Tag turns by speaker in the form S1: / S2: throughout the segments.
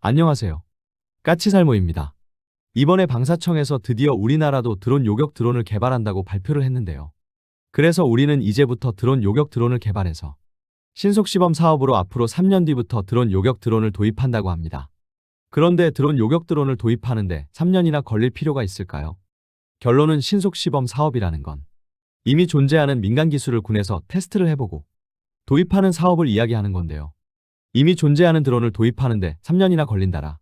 S1: 안녕하세요. 까치살모입니다. 이번에 방사청에서 드디어 우리나라도 드론 요격 드론을 개발한다고 발표를 했는데요. 그래서 우리는 이제부터 드론 요격 드론을 개발해서 신속시범 사업으로 앞으로 3년 뒤부터 드론 요격 드론을 도입한다고 합니다. 그런데 드론 요격 드론을 도입하는데 3년이나 걸릴 필요가 있을까요? 결론은 신속시범 사업이라는 건 이미 존재하는 민간 기술을 군에서 테스트를 해보고 도입하는 사업을 이야기하는 건데요. 이미 존재하는 드론을 도입하는데 3년이나 걸린다라.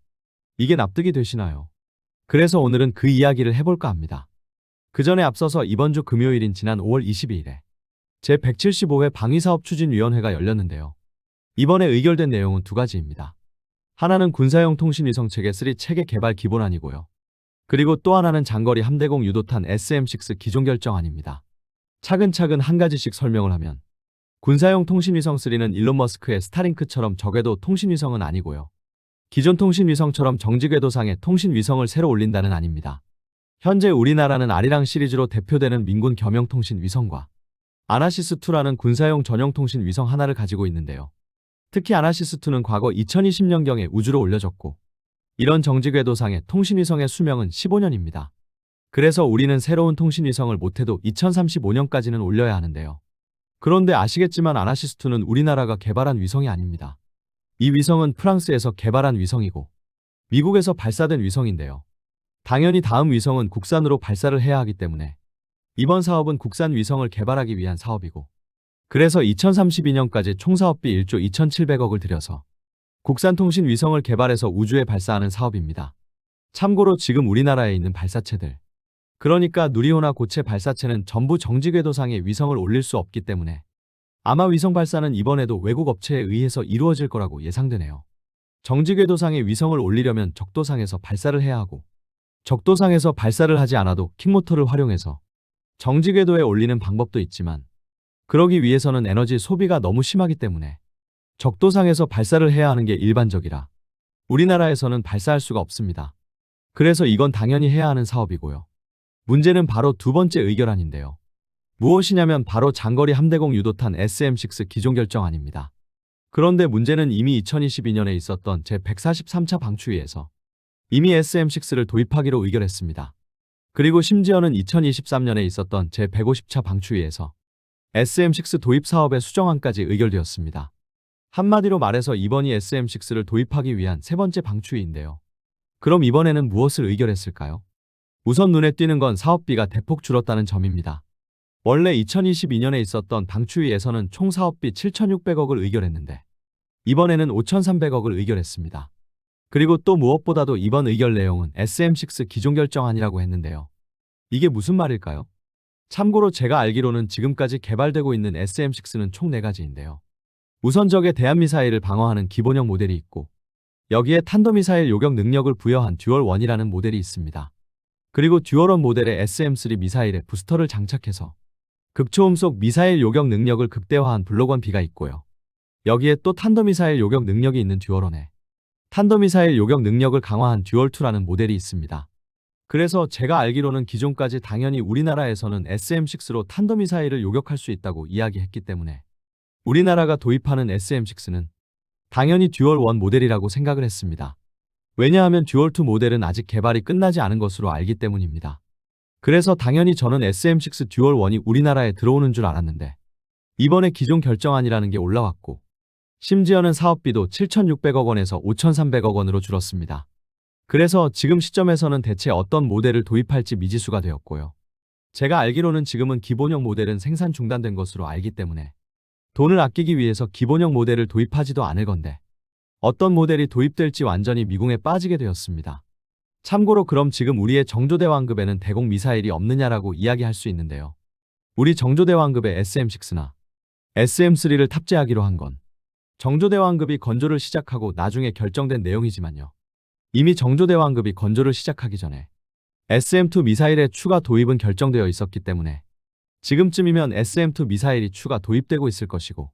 S1: 이게 납득이 되시나요? 그래서 오늘은 그 이야기를 해볼까 합니다. 그 전에 앞서서 이번 주 금요일인 지난 5월 22일에 제175회 방위사업추진위원회가 열렸는데요. 이번에 의결된 내용은 두 가지입니다. 하나는 군사용 통신위성체계 3 체계 개발 기본안이고요. 그리고 또 하나는 장거리 함대공 유도탄 SM-6 기존 결정안입니다. 차근차근 한 가지씩 설명을 하면 군사용 통신위성 3는 일론 머스크의 스타링크처럼 저궤도 통신위성은 아니고요. 기존 통신위성처럼 정지궤도상에 통신위성을 새로 올린다는 아닙니다. 현재 우리나라는 아리랑 시리즈로 대표되는 민군 겸용통신위성과 아나시스2라는 군사용 전용통신 위성 하나를 가지고 있는데요. 특히 아나시스2는 과거 2020년경에 우주로 올려졌고 이런 정지궤도상의 통신위성의 수명은 15년입니다. 그래서 우리는 새로운 통신위성을 못해도 2035년까지는 올려야 하는데요. 그런데 아시겠지만 아나시스2는 우리나라가 개발한 위성이 아닙니다. 이 위성은 프랑스에서 개발한 위성이고 미국에서 발사된 위성인데요. 당연히 다음 위성은 국산으로 발사를 해야 하기 때문에 이번 사업은 국산 위성을 개발하기 위한 사업이고 그래서 2032년까지 총 사업비 1조 2,700억을 들여서 국산 통신 위성을 개발해서 우주에 발사하는 사업입니다. 참고로 지금 우리나라에 있는 발사체들, 그러니까 누리호나 고체 발사체는 전부 정지궤도상에 위성을 올릴 수 없기 때문에 아마 위성 발사는 이번에도 외국 업체에 의해서 이루어질 거라고 예상되네요. 정지궤도상에 위성을 올리려면 적도상에서 발사를 해야 하고 적도상에서 발사를 하지 않아도 킥모터를 활용해서 정지궤도에 올리는 방법도 있지만 그러기 위해서는 에너지 소비가 너무 심하기 때문에 적도상에서 발사를 해야 하는 게 일반적이라 우리나라에서는 발사할 수가 없습니다. 그래서 이건 당연히 해야 하는 사업이고요. 문제는 바로 두 번째 의결안인데요. 무엇이냐면 바로 장거리 함대공 유도탄 SM-6 기존 결정안입니다. 그런데 문제는 이미 2022년에 있었던 제143차 방추위에서 이미 SM-6를 도입하기로 의결했습니다. 그리고 심지어는 2023년에 있었던 제150차 방추위에서 SM-6 도입 사업의 수정안까지 의결되었습니다. 한마디로 말해서 이번이 SM-6를 도입하기 위한 세 번째 방추위인데요. 그럼 이번에는 무엇을 의결했을까요? 우선 눈에 띄는 건 사업비가 대폭 줄었다는 점입니다. 원래 2022년에 있었던 방추위에서는 총 사업비 7,600억을 의결했는데 이번에는 5,300억을 의결했습니다. 그리고 또 무엇보다도 이번 의결 내용은 SM-6 기존 결정안이라고 했는데요. 이게 무슨 말일까요? 참고로 제가 알기로는 지금까지 개발되고 있는 SM-6는 총 4가지인데요. 우선 적의 대한미사일을 방어하는 기본형 모델이 있고 여기에 탄도미사일 요격 능력을 부여한 듀얼1이라는 모델이 있습니다. 그리고 듀얼1 모델의 SM-3 미사일에 부스터를 장착해서 극초음속 미사일 요격 능력을 극대화한 블록1B가 있고요. 여기에 또 탄도미사일 요격 능력이 있는 듀얼1에 탄도미사일 요격 능력을 강화한 듀얼2라는 모델이 있습니다. 그래서 제가 알기로는 기존까지 당연히 우리나라에서는 SM-6로 탄도미사일을 요격할 수 있다고 이야기했기 때문에 우리나라가 도입하는 SM-6는 당연히 듀얼1 모델이라고 생각을 했습니다. 왜냐하면 듀얼2 모델은 아직 개발이 끝나지 않은 것으로 알기 때문입니다. 그래서 당연히 저는 SM-6 듀얼1이 우리나라에 들어오는 줄 알았는데 이번에 기존 결정안이라는 게 올라왔고 심지어는 사업비도 7,600억 원에서 5,300억 원으로 줄었습니다. 그래서 지금 시점에서는 대체 어떤 모델을 도입할지 미지수가 되었고요. 제가 알기로는 지금은 기본형 모델은 생산 중단된 것으로 알기 때문에 돈을 아끼기 위해서 기본형 모델을 도입하지도 않을 건데 어떤 모델이 도입될지 완전히 미궁에 빠지게 되었습니다. 참고로 그럼 지금 우리의 정조대왕급에는 대공 미사일이 없느냐라고 이야기할 수 있는데요. 우리 정조대왕급의 SM-6나 SM-3를 탑재하기로 한 건 정조대왕급이 건조를 시작하고 나중에 결정된 내용이지만요. 이미 정조대왕급이 건조를 시작하기 전에 SM-2 미사일의 추가 도입은 결정되어 있었기 때문에 지금쯤이면 SM-2 미사일이 추가 도입되고 있을 것이고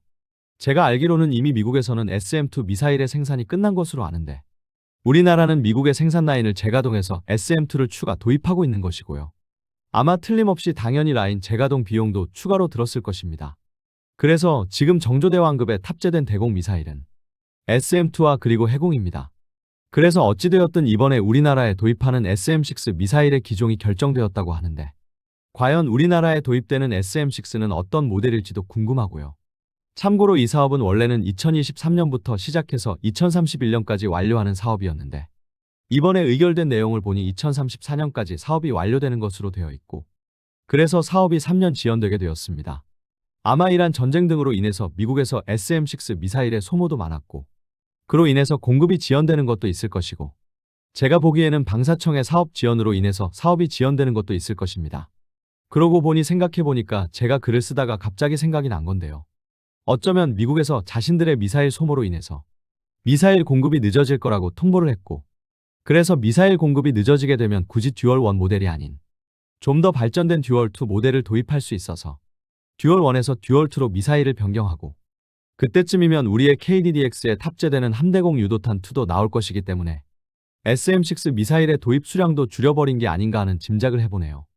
S1: 제가 알기로는 이미 미국에서는 SM-2 미사일의 생산이 끝난 것으로 아는데 우리나라는 미국의 생산 라인을 재가동해서 SM-2를 추가 도입하고 있는 것이고요. 아마 틀림없이 당연히 라인 재가동 비용도 추가로 들었을 것입니다. 그래서 지금 정조대왕급에 탑재된 대공 미사일은 SM-2와 그리고 해공입니다. 그래서 어찌되었든 이번에 우리나라에 도입하는 SM-6 미사일의 기종이 결정되었다고 하는데 과연 우리나라에 도입되는 SM-6는 어떤 모델일지도 궁금하고요. 참고로 이 사업은 원래는 2023년부터 시작해서 2031년까지 완료하는 사업이었는데 이번에 의결된 내용을 보니 2034년까지 사업이 완료되는 것으로 되어 있고 그래서 사업이 3년 지연되게 되었습니다. 아마 이란 전쟁 등으로 인해서 미국에서 SM-6 미사일의 소모도 많았고 그로 인해서 공급이 지연되는 것도 있을 것이고 제가 보기에는 방사청의 사업 지연으로 인해서 사업이 지연되는 것도 있을 것입니다. 그러고 보니 생각해보니까 제가 글을 쓰다가 갑자기 생각이 난 건데요. 어쩌면 미국에서 자신들의 미사일 소모로 인해서 미사일 공급이 늦어질 거라고 통보를 했고 그래서 미사일 공급이 늦어지게 되면 굳이 듀얼 1 모델이 아닌 좀 더 발전된 듀얼 2 모델을 도입할 수 있어서 듀얼 1에서 듀얼 2로 미사일을 변경하고 그때쯤이면 우리의 KDDX에 탑재되는 함대공 유도탄 2도 나올 것이기 때문에 SM-6 미사일의 도입 수량도 줄여버린 게 아닌가 하는 짐작을 해보네요.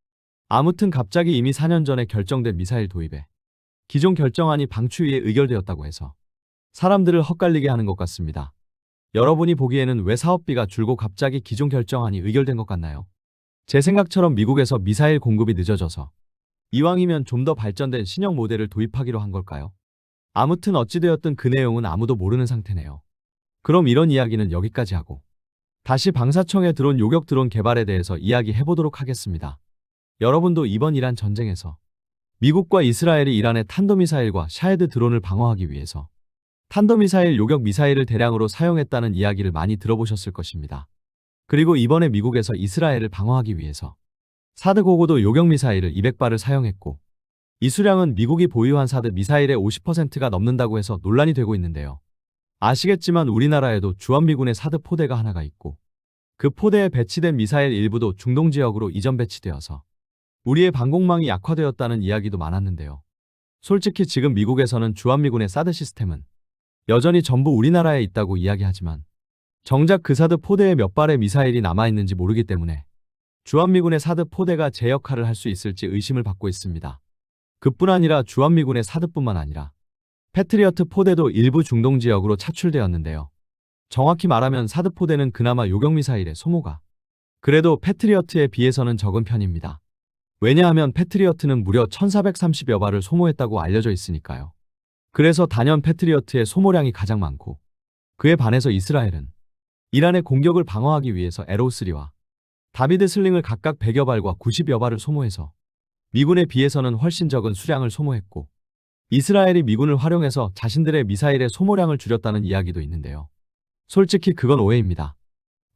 S1: 아무튼 갑자기 이미 4년 전에 결정된 미사일 도입에 기존 결정안이 방추위에 의결되었다고 해서 사람들을 헛갈리게 하는 것 같습니다. 여러분이 보기에는 왜 사업비가 줄고 갑자기 기존 결정안이 의결된 것 같나요? 제 생각처럼 미국에서 미사일 공급이 늦어져서 이왕이면 좀 더 발전된 신형 모델을 도입하기로 한 걸까요? 아무튼 어찌되었든 그 내용은 아무도 모르는 상태네요. 그럼 이런 이야기는 여기까지 하고 다시 방사청의 드론 요격 드론 개발에 대해서 이야기해보도록 하겠습니다. 여러분도 이번 이란 전쟁에서 미국과 이스라엘이 이란의 탄도미사일과 샤헤드 드론을 방어하기 위해서 탄도미사일 요격 미사일을 대량으로 사용했다는 이야기를 많이 들어보셨을 것입니다. 그리고 이번에 미국에서 이스라엘을 방어하기 위해서 사드 고고도 요격 미사일을 200발을 사용했고 이 수량은 미국이 보유한 사드 미사일의 50%가 넘는다고 해서 논란이 되고 있는데요. 아시겠지만 우리나라에도 주한미군의 사드 포대가 하나가 있고 그 포대에 배치된 미사일 일부도 중동 지역으로 이전 배치되어서 우리의 방공망이 약화되었다는 이야기도 많았는데요. 솔직히 지금 미국에서는 주한미군의 사드 시스템은 여전히 전부 우리나라에 있다고 이야기하지만 정작 그 사드 포대에 몇 발의 미사일이 남아있는지 모르기 때문에 주한미군의 사드 포대가 제 역할을 할 수 있을지 의심을 받고 있습니다. 그뿐 아니라 주한미군의 사드뿐만 아니라 패트리어트 포대도 일부 중동 지역으로 차출되었는데요. 정확히 말하면 사드 포대는 그나마 요격미사일의 소모가 그래도 패트리어트에 비해서는 적은 편입니다. 왜냐하면 패트리어트는 무려 1430여 발을 소모했다고 알려져 있으니까요. 그래서 단연 패트리어트의 소모량이 가장 많고 그에 반해서 이스라엘은 이란의 공격을 방어하기 위해서 에로우3와 다비드 슬링을 각각 100여 발과 90여 발을 소모해서 미군에 비해서는 훨씬 적은 수량을 소모했고 이스라엘이 미군을 활용해서 자신들의 미사일의 소모량을 줄였다는 이야기도 있는데요. 솔직히 그건 오해입니다.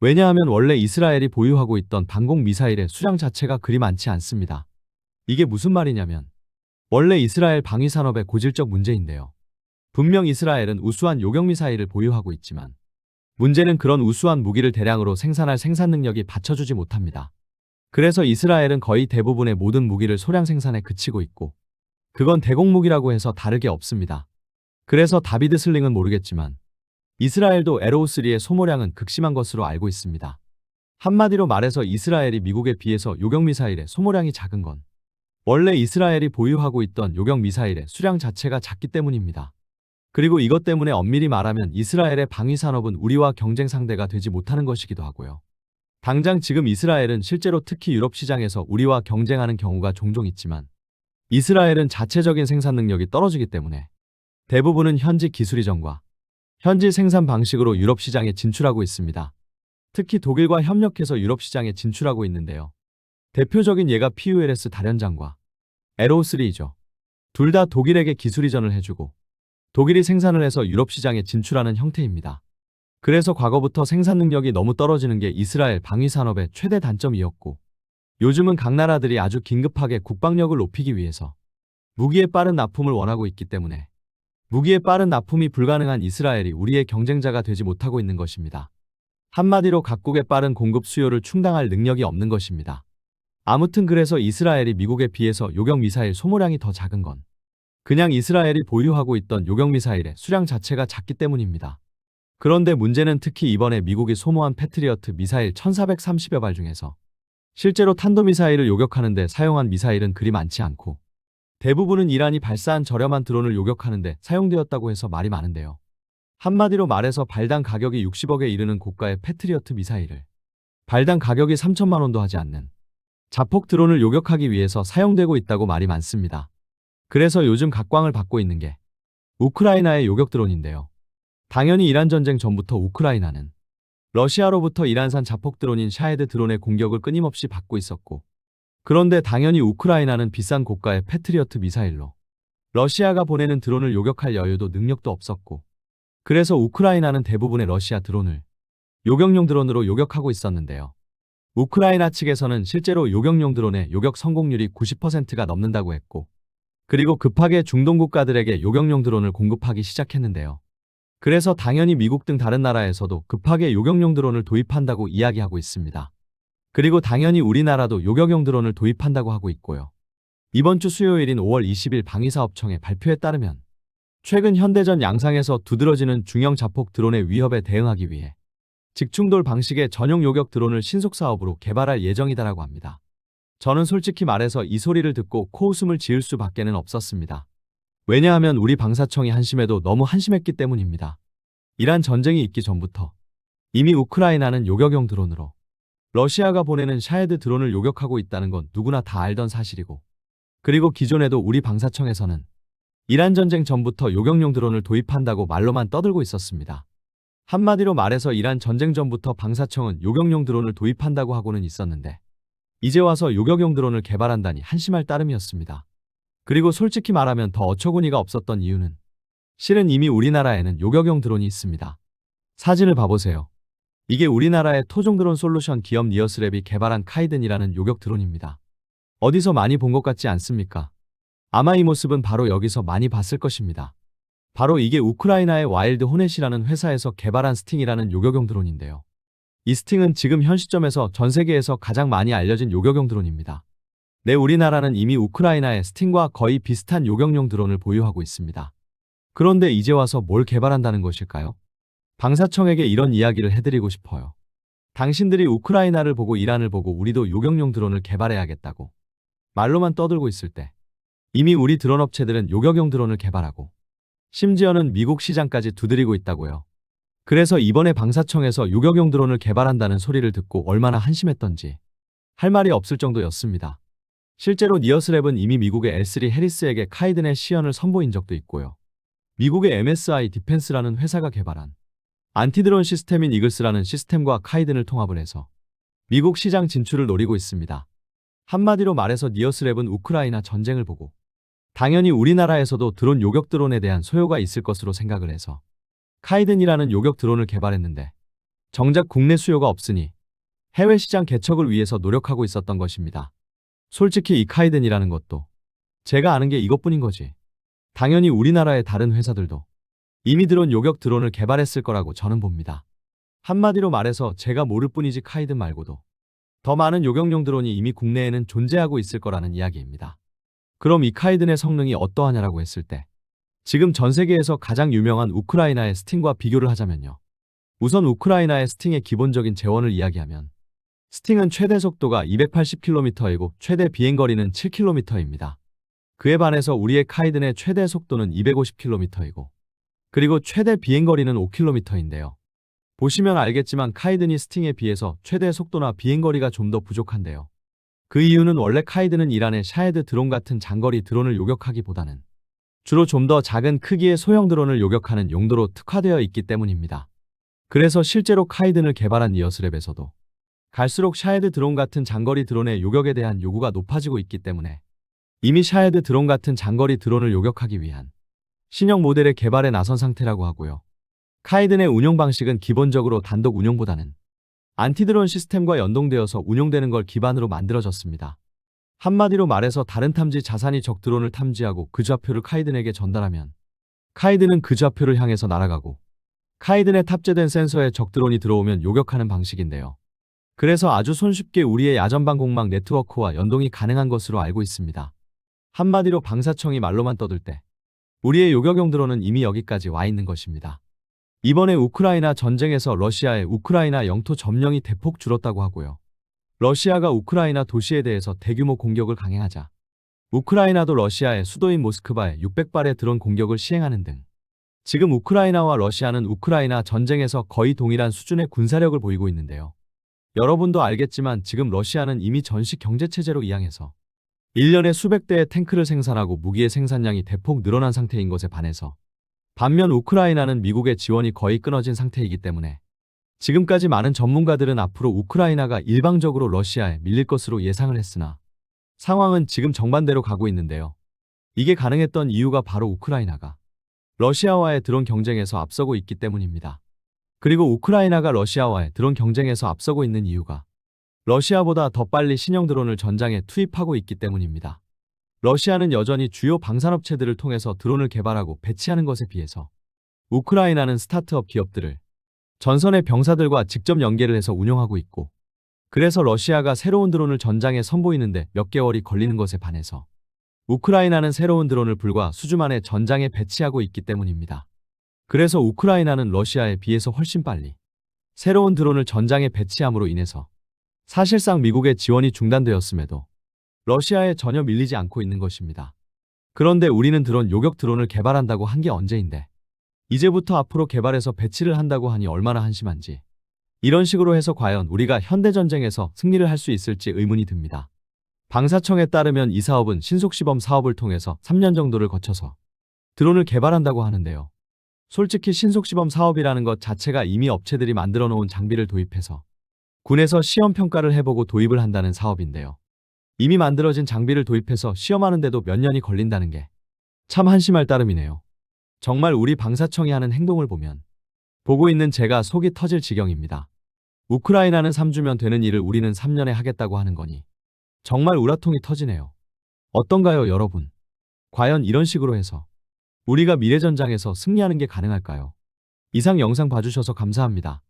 S1: 왜냐하면 원래 이스라엘이 보유하고 있던 방공 미사일의 수량 자체가 그리 많지 않습니다. 이게 무슨 말이냐면 원래 이스라엘 방위산업의 고질적 문제인데요. 분명 이스라엘은 우수한 요격미사일을 보유하고 있지만 문제는 그런 우수한 무기를 대량으로 생산할 생산 능력이 받쳐주지 못합니다. 그래서 이스라엘은 거의 대부분의 모든 무기를 소량 생산에 그치고 있고 그건 대공무기라고 해서 다르게 없습니다. 그래서 다비드 슬링은 모르겠지만 이스라엘도 에로우3의 소모량은 극심한 것으로 알고 있습니다. 한마디로 말해서 이스라엘이 미국에 비해서 요격미사일의 소모량이 작은 건 원래 이스라엘이 보유하고 있던 요격미사일의 수량 자체가 작기 때문입니다. 그리고 이것 때문에 엄밀히 말하면 이스라엘의 방위산업은 우리와 경쟁 상대가 되지 못하는 것이기도 하고요. 당장 지금 이스라엘은 실제로 특히 유럽 시장에서 우리와 경쟁하는 경우가 종종 있지만 이스라엘은 자체적인 생산 능력이 떨어지기 때문에 대부분은 현지 기술 이전과 현지 생산 방식으로 유럽 시장에 진출하고 있습니다. 특히 독일과 협력해서 유럽 시장에 진출하고 있는데요. 대표적인 예가 PULS 다련장과 에로우3이죠. 둘 다 독일에게 기술 이전을 해주고 독일이 생산을 해서 유럽 시장에 진출하는 형태입니다. 그래서 과거부터 생산 능력이 너무 떨어지는 게 이스라엘 방위산업의 최대 단점이었고 요즘은 각 나라들이 아주 긴급하게 국방력을 높이기 위해서 무기의 빠른 납품을 원하고 있기 때문에 무기의 빠른 납품이 불가능한 이스라엘이 우리의 경쟁자가 되지 못하고 있는 것입니다. 한마디로 각국의 빠른 공급 수요를 충당할 능력이 없는 것입니다. 아무튼 그래서 이스라엘이 미국에 비해서 요격미사일 소모량이 더 작은 건 그냥 이스라엘이 보유하고 있던 요격미사일의 수량 자체가 작기 때문입니다. 그런데 문제는 특히 이번에 미국이 소모한 패트리어트 미사일 1430여 발 중에서 실제로 탄도미사일을 요격하는 데 사용한 미사일은 그리 많지 않고 대부분은 이란이 발사한 저렴한 드론을 요격하는 데 사용되었다고 해서 말이 많은데요. 한마디로 말해서 발당 가격이 60억에 이르는 고가의 패트리어트 미사일을 발당 가격이 3천만 원도 하지 않는 자폭 드론을 요격하기 위해서 사용되고 있다고 말이 많습니다. 그래서 요즘 각광을 받고 있는 게 우크라이나의 요격 드론인데요. 당연히 이란 전쟁 전부터 우크라이나는 러시아로부터 이란산 자폭 드론인 샤헤드 드론의 공격을 끊임없이 받고 있었고, 그런데 당연히 우크라이나는 비싼 고가의 패트리어트 미사일로 러시아가 보내는 드론을 요격할 여유도 능력도 없었고, 그래서 우크라이나는 대부분의 러시아 드론을 요격용 드론으로 요격하고 있었는데요. 우크라이나 측에서는 실제로 요격용 드론의 요격 성공률이 90%가 넘는다고 했고, 그리고 급하게 중동 국가들에게 요격용 드론을 공급하기 시작했는데요. 그래서 당연히 미국 등 다른 나라에서도 급하게 요격용 드론을 도입한다고 이야기하고 있습니다. 그리고 당연히 우리나라도 요격용 드론을 도입한다고 하고 있고요. 이번 주 수요일인 5월 20일 방위사업청의 발표에 따르면 최근 현대전 양상에서 두드러지는 중형 자폭 드론의 위협에 대응하기 위해 직충돌 방식의 전용 요격 드론을 신속 사업으로 개발할 예정이다라고 합니다. 저는 솔직히 말해서 이 소리를 듣고 코웃음을 지을 수밖에는 없었습니다. 왜냐하면 우리 방사청이 한심해도 너무 한심했기 때문입니다. 이란 전쟁이 있기 전부터 이미 우크라이나는 요격용 드론으로 러시아가 보내는 샤헤드 드론을 요격하고 있다는 건 누구나 다 알던 사실이고, 그리고 기존에도 우리 방사청에서는 이란 전쟁 전부터 요격용 드론을 도입한다고 말로만 떠들고 있었습니다. 한마디로 말해서 이란 전쟁 전부터 방사청은 요격용 드론을 도입한다고 하고는 있었는데, 이제 와서 요격용 드론을 개발한다니 한심할 따름이었습니다. 그리고 솔직히 말하면 더 어처구니가 없었던 이유는 실은 이미 우리나라에는 요격용 드론이 있습니다. 사진을 봐보세요. 이게 우리나라의 토종 드론 솔루션 기업 니어스랩이 개발한 카이든이라는 요격 드론입니다. 어디서 많이 본 것 같지 않습니까? 아마 이 모습은 바로 여기서 많이 봤을 것입니다. 바로 이게 우크라이나의 와일드 호넷이라는 회사에서 개발한 스팅이라는 요격용 드론인데요. 이 스팅은 지금 현 시점에서 전 세계에서 가장 많이 알려진 요격용 드론입니다. 네, 우리나라는 이미 우크라이나의 스팅과 거의 비슷한 요격용 드론을 보유하고 있습니다. 그런데 이제 와서 뭘 개발한다는 것일까요? 방사청에게 이런 이야기를 해드리고 싶어요. 당신들이 우크라이나를 보고 이란을 보고 우리도 요격용 드론을 개발해야겠다고 말로만 떠들고 있을 때 이미 우리 드론 업체들은 요격용 드론을 개발하고 심지어는 미국 시장까지 두드리고 있다고요. 그래서 이번에 방사청에서 요격용 드론을 개발한다는 소리를 듣고 얼마나 한심했던지 할 말이 없을 정도였습니다. 실제로 니어스랩은 이미 미국의 L3 해리스에게 카이든의 시연을 선보인 적도 있고요. 미국의 MSI 디펜스라는 회사가 개발한 안티드론 시스템인 이글스라는 시스템과 카이든을 통합을 해서 미국 시장 진출을 노리고 있습니다. 한마디로 말해서 니어스랩은 우크라이나 전쟁을 보고 당연히 우리나라에서도 드론 요격 드론에 대한 소요가 있을 것으로 생각을 해서 카이든이라는 요격 드론을 개발했는데, 정작 국내 수요가 없으니 해외 시장 개척을 위해서 노력하고 있었던 것입니다. 솔직히 이 카이든이라는 것도 제가 아는 게 이것뿐인 거지. 당연히 우리나라의 다른 회사들도 이미 드론 요격 드론을 개발했을 거라고 저는 봅니다. 한마디로 말해서 제가 모를 뿐이지 카이든 말고도 더 많은 요격용 드론이 이미 국내에는 존재하고 있을 거라는 이야기입니다. 그럼 이 카이든의 성능이 어떠하냐라고 했을 때 지금 전 세계에서 가장 유명한 우크라이나의 스팅과 비교를 하자면요. 우선 우크라이나의 스팅의 기본적인 재원을 이야기하면 스팅은 최대 속도가 280km이고 최대 비행거리는 7km입니다. 그에 반해서 우리의 카이든의 최대 속도는 250km이고 그리고 최대 비행거리는 5km인데요. 보시면 알겠지만 카이든이 스팅에 비해서 최대 속도나 비행거리가 좀 더 부족한데요. 그 이유는 원래 카이든은 이란의 샤헤드 드론 같은 장거리 드론을 요격하기보다는 주로 좀 더 작은 크기의 소형 드론을 요격하는 용도로 특화되어 있기 때문입니다. 그래서 실제로 카이든을 개발한 니어스랩에서도 갈수록 샤헤드 드론 같은 장거리 드론의 요격에 대한 요구가 높아지고 있기 때문에 이미 샤헤드 드론 같은 장거리 드론을 요격하기 위한 신형 모델의 개발에 나선 상태라고 하고요. 카이든의 운용 방식은 기본적으로 단독 운용보다는 안티드론 시스템과 연동되어서 운용되는 걸 기반으로 만들어졌습니다. 한마디로 말해서 다른 탐지 자산이 적 드론을 탐지하고 그 좌표를 카이든에게 전달하면 카이든은 그 좌표를 향해서 날아가고 카이든에 탑재된 센서에 적 드론이 들어오면 요격하는 방식인데요. 그래서 아주 손쉽게 우리의 야전방공망 네트워크와 연동이 가능한 것으로 알고 있습니다. 한마디로 방사청이 말로만 떠들 때 우리의 요격용 드론은 이미 여기까지 와 있는 것입니다. 이번에 우크라이나 전쟁에서 러시아의 우크라이나 영토 점령이 대폭 줄었다고 하고요. 러시아가 우크라이나 도시에 대해서 대규모 공격을 강행하자 우크라이나도 러시아의 수도인 모스크바에 600발의 드론 공격을 시행하는 등 지금 우크라이나와 러시아는 우크라이나 전쟁에서 거의 동일한 수준의 군사력을 보이고 있는데요. 여러분도 알겠지만 지금 러시아는 이미 전식 경제체제로 이양해서 1년에 수백 대의 탱크를 생산하고 무기의 생산량이 대폭 늘어난 상태인 것에 반해서 반면 우크라이나는 미국의 지원이 거의 끊어진 상태이기 때문에 지금까지 많은 전문가들은 앞으로 우크라이나가 일방적으로 러시아에 밀릴 것으로 예상을 했으나 상황은 지금 정반대로 가고 있는데요. 이게 가능했던 이유가 바로 우크라이나가 러시아와의 드론 경쟁에서 앞서고 있기 때문입니다. 그리고 우크라이나가 러시아와의 드론 경쟁에서 앞서고 있는 이유가 러시아보다 더 빨리 신형 드론을 전장에 투입하고 있기 때문입니다. 러시아는 여전히 주요 방산업체들을 통해서 드론을 개발하고 배치하는 것에 비해서 우크라이나는 스타트업 기업들을 전선의 병사들과 직접 연계를 해서 운영하고 있고, 그래서 러시아가 새로운 드론을 전장에 선보이는데 몇 개월이 걸리는 것에 반해서 우크라이나는 새로운 드론을 불과 수주 만에 전장에 배치하고 있기 때문입니다. 그래서 우크라이나는 러시아에 비해서 훨씬 빨리 새로운 드론을 전장에 배치함으로 인해서 사실상 미국의 지원이 중단되었음에도 러시아에 전혀 밀리지 않고 있는 것입니다. 그런데 우리는 드론 요격 드론을 개발한다고 한 게 언제인데 이제부터 앞으로 개발해서 배치를 한다고 하니 얼마나 한심한지, 이런 식으로 해서 과연 우리가 현대전쟁에서 승리를 할 수 있을지 의문이 듭니다. 방사청에 따르면 이 사업은 신속시범 사업을 통해서 3년 정도를 거쳐서 드론을 개발한다고 하는데요. 솔직히 신속시범 사업이라는 것 자체가 이미 업체들이 만들어 놓은 장비를 도입해서 군에서 시험 평가를 해보고 도입을 한다는 사업인데요. 이미 만들어진 장비를 도입해서 시험하는데도 몇 년이 걸린다는 게 참 한심할 따름이네요. 정말 우리 방사청이 하는 행동을 보면 보고 있는 제가 속이 터질 지경입니다. 우크라이나는 3주면 되는 일을 우리는 3년에 하겠다고 하는 거니 정말 우라통이 터지네요. 어떤가요, 여러분? 과연 이런 식으로 해서 우리가 미래전장에서 승리하는 게 가능할까요? 이상 영상 봐주셔서 감사합니다.